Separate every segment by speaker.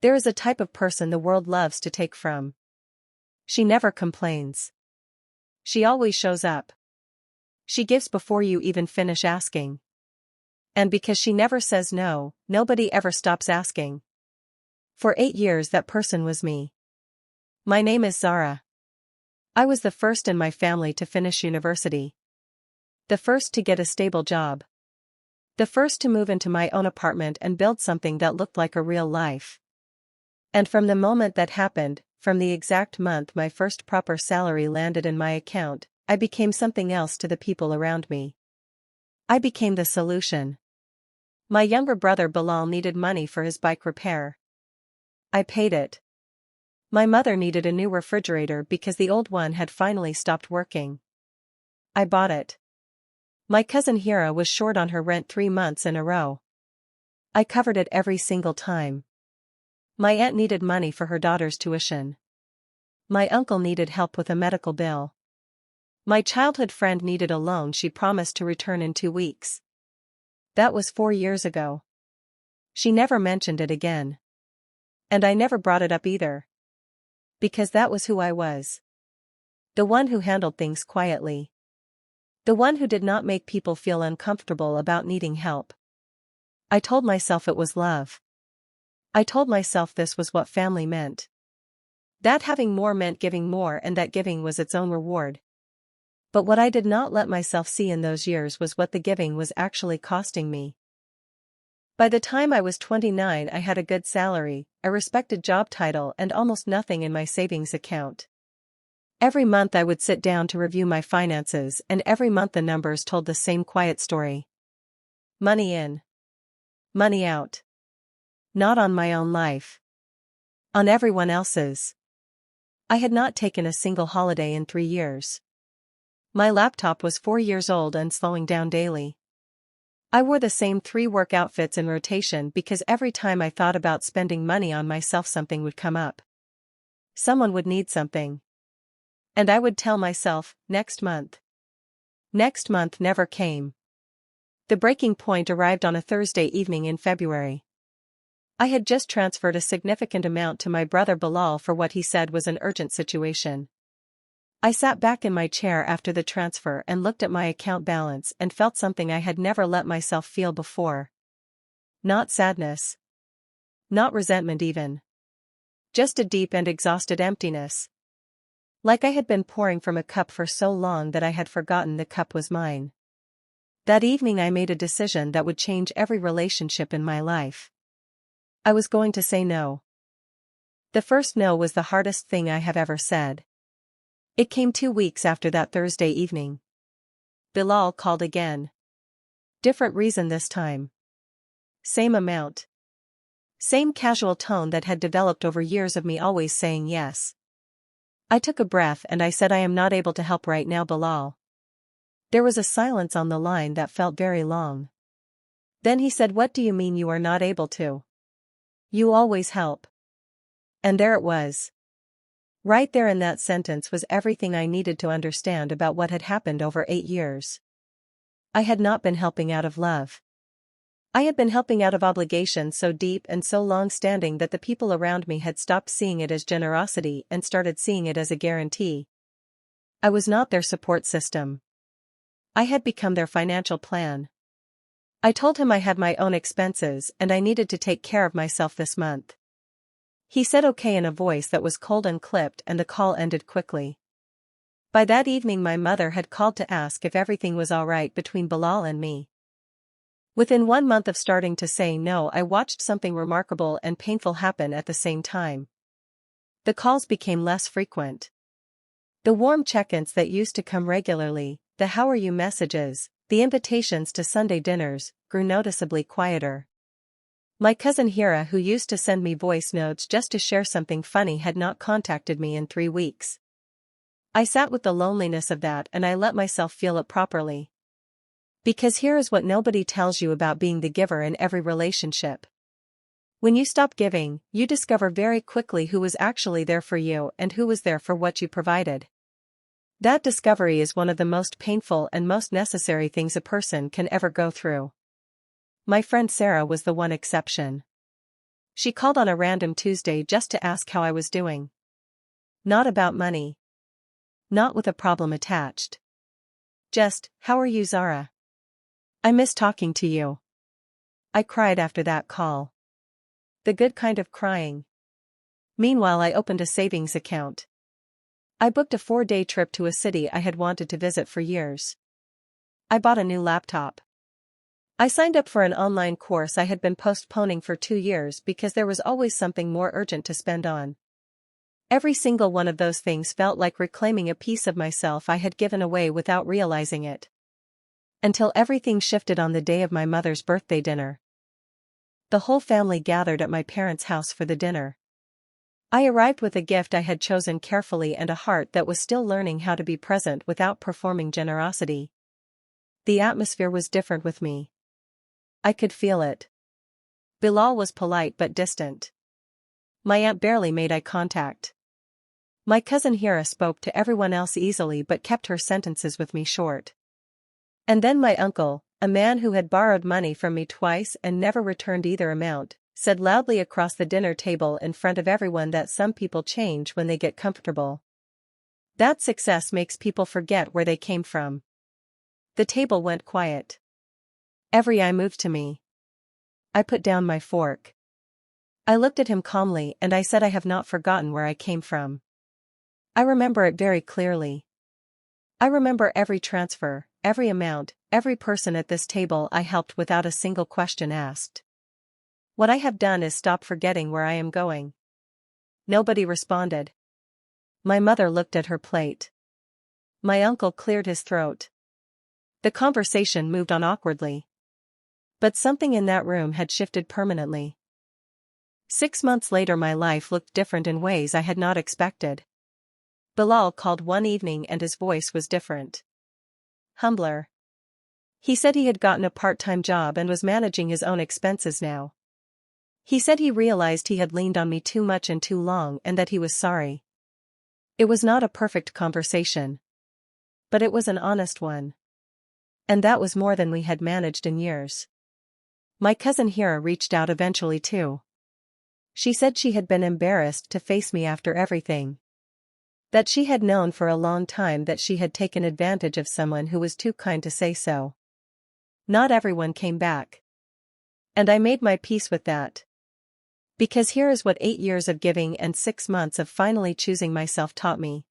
Speaker 1: There is a type of person the world loves to take from. She never complains. She always shows up. She gives before you even finish asking. And because she never says no, nobody ever stops asking. For 8 years that person was me. My name is Zara. I was the first in my family to finish university. The first to get a stable job. The first to move into my own apartment and build something that looked like a real life. And from the moment that happened, from the exact month my first proper salary landed in my account, I became something else to the people around me. I became the solution. My younger brother Bilal needed money for his bike repair. I paid it. My mother needed a new refrigerator because the old one had finally stopped working. I bought it. My cousin Hira was short on her rent 3 months in a row. I covered it every single time. My aunt needed money for her daughter's tuition. My uncle needed help with a medical bill. My childhood friend needed a loan she promised to return in 2 weeks. That was 4 years ago. She never mentioned it again. And I never brought it up either. Because that was who I was. The one who handled things quietly. The one who did not make people feel uncomfortable about needing help. I told myself it was love. I told myself this was what family meant. That having more meant giving more and that giving was its own reward. But what I did not let myself see in those years was what the giving was actually costing me. By the time I was 29 I had a good salary, a respected job title and almost nothing in my savings account. Every month I would sit down to review my finances and every month the numbers told the same quiet story. Money in. Money out. Not on my own life. On everyone else's. I had not taken a single holiday in 3 years. My laptop was 4 years old and slowing down daily. I wore the same 3 work outfits in rotation because every time I thought about spending money on myself something would come up. Someone would need something. And I would tell myself, next month. Next month never came. The breaking point arrived on a Thursday evening in February. I had just transferred a significant amount to my brother Bilal for what he said was an urgent situation. I sat back in my chair after the transfer and looked at my account balance and felt something I had never let myself feel before. Not sadness. Not resentment even. Just a deep and exhausted emptiness. Like I had been pouring from a cup for so long that I had forgotten the cup was mine. That evening I made a decision that would change every relationship in my life. I was going to say no. The first no was the hardest thing I have ever said. It came 2 weeks after that Thursday evening. Bilal called again. Different reason this time. Same amount. Same casual tone that had developed over years of me always saying yes. I took a breath and I said, I am not able to help right now, Bilal. There was a silence on the line that felt very long. Then he said, what do you mean you are not able to? You always help. And there it was. Right there in that sentence was everything I needed to understand about what had happened over 8 years. I had not been helping out of love. I had been helping out of obligation so deep and so long-standing that the people around me had stopped seeing it as generosity and started seeing it as a guarantee. I was not their support system. I had become their financial plan. I told him I had my own expenses and I needed to take care of myself this month. He said okay in a voice that was cold and clipped, and the call ended quickly. By that evening my mother had called to ask if everything was all right between Bilal and me. Within 1 month of starting to say no, I watched something remarkable and painful happen at the same time. The calls became less frequent. The warm check-ins that used to come regularly, the how are you messages, the invitations to Sunday dinners, grew noticeably quieter. My cousin Hira, who used to send me voice notes just to share something funny, had not contacted me in 3 weeks. I sat with the loneliness of that and I let myself feel it properly. Because here is what nobody tells you about being the giver in every relationship. When you stop giving, you discover very quickly who was actually there for you and who was there for what you provided. That discovery is one of the most painful and most necessary things a person can ever go through. My friend Sarah was the one exception. She called on a random Tuesday just to ask how I was doing. Not about money. Not with a problem attached. Just, how are you, Zara? I miss talking to you. I cried after that call. The good kind of crying. Meanwhile, I opened a savings account. I booked a 4-day trip to a city I had wanted to visit for years. I bought a new laptop. I signed up for an online course I had been postponing for 2 years because there was always something more urgent to spend on. Every single one of those things felt like reclaiming a piece of myself I had given away without realizing it. Until everything shifted on the day of my mother's birthday dinner. The whole family gathered at my parents' house for the dinner. I arrived with a gift I had chosen carefully and a heart that was still learning how to be present without performing generosity. The atmosphere was different with me. I could feel it. Bilal was polite but distant. My aunt barely made eye contact. My cousin Hira spoke to everyone else easily but kept her sentences with me short. And then my uncle, a man who had borrowed money from me twice and never returned either amount, said loudly across the dinner table in front of everyone that some people change when they get comfortable. That success makes people forget where they came from. The table went quiet. Every eye moved to me. I put down my fork. I looked at him calmly and I said, I have not forgotten where I came from. I remember it very clearly. I remember every transfer, every amount, every person at this table I helped without a single question asked. What I have done is stop forgetting where I am going. Nobody responded. My mother looked at her plate. My uncle cleared his throat. The conversation moved on awkwardly. But something in that room had shifted permanently. 6 months later, my life looked different in ways I had not expected. Bilal called one evening and his voice was different. Humbler. He said he had gotten a part-time job and was managing his own expenses now. He said he realized he had leaned on me too much and too long and that he was sorry. It was not a perfect conversation. But it was an honest one. And that was more than we had managed in years. My cousin Hira reached out eventually too. She said she had been embarrassed to face me after everything. That she had known for a long time that she had taken advantage of someone who was too kind to say so. Not everyone came back. And I made my peace with that. Because here is what 8 years of giving and 6 months of finally choosing myself taught me.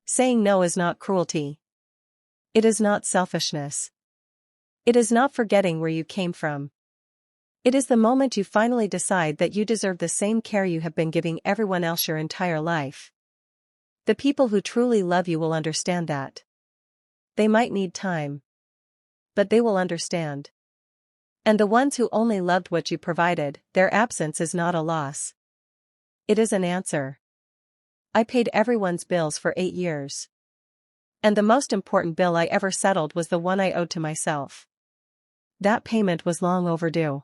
Speaker 1: Saying no is not cruelty. It is not selfishness. It is not forgetting where you came from. It is the moment you finally decide that you deserve the same care you have been giving everyone else your entire life. The people who truly love you will understand that. They might need time. But they will understand. And the ones who only loved what you provided, their absence is not a loss. It is an answer. I paid everyone's bills for 8 years. And the most important bill I ever settled was the one I owed to myself. That payment was long overdue.